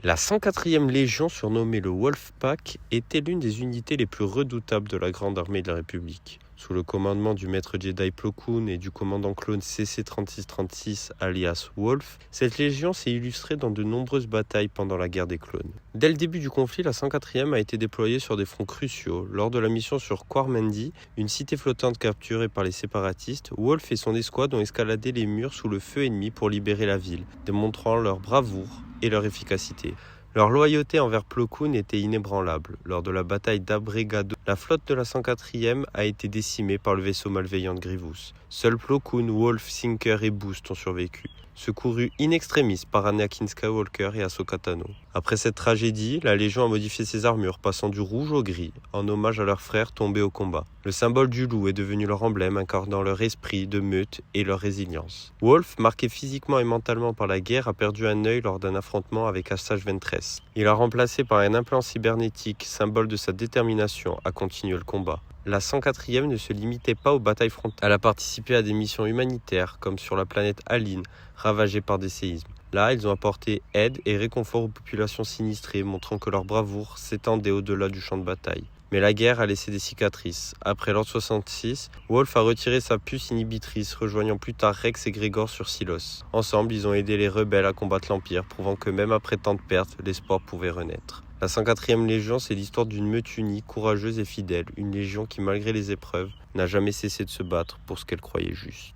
La 104e Légion, surnommée le Wolfpack, était l'une des unités les plus redoutables de la Grande Armée de la République. Sous le commandement du maître Jedi Plo Koon et du commandant clone CC-3636 alias Wolf, cette légion s'est illustrée dans de nombreuses batailles pendant la guerre des clones. Dès le début du conflit, la 104e a été déployée sur des fronts cruciaux. Lors de la mission sur Quarmendi, une cité flottante capturée par les séparatistes, Wolf et son escouade ont escaladé les murs sous le feu ennemi pour libérer la ville, démontrant leur bravoure et leur efficacité. Leur loyauté envers Plo Koon était inébranlable. Lors de la bataille d'Abregado, la flotte de la 104e a été décimée par le vaisseau malveillant de Grievous. Seuls Plo Koon, Wolf, Sinker et Boost ont survécu, secourus in extremis par Anakin Skywalker et Ahsoka Tano. Après cette tragédie, la Légion a modifié ses armures, passant du rouge au gris, en hommage à leurs frères tombés au combat. Le symbole du loup est devenu leur emblème, incarnant leur esprit de meute et leur résilience. Wolf, marqué physiquement et mentalement par la guerre, a perdu un œil lors d'un affrontement avec Asajj Ventress. Il a remplacé par un implant cybernétique, symbole de sa détermination à continuer le combat. La 104e ne se limitait pas aux batailles frontales. Elle a participé à des missions humanitaires, comme sur la planète Aline, ravagée par des séismes. Là, ils ont apporté aide et réconfort aux populations sinistrées, montrant que leur bravoure s'étendait au-delà du champ de bataille. Mais la guerre a laissé des cicatrices. Après l'Ordre 66, Wolf a retiré sa puce inhibitrice, rejoignant plus tard Rex et Gregor sur Silos. Ensemble, ils ont aidé les rebelles à combattre l'Empire, prouvant que même après tant de pertes, l'espoir pouvait renaître. La 104e Légion, c'est l'histoire d'une meute unie, courageuse et fidèle, une légion qui, malgré les épreuves, n'a jamais cessé de se battre pour ce qu'elle croyait juste.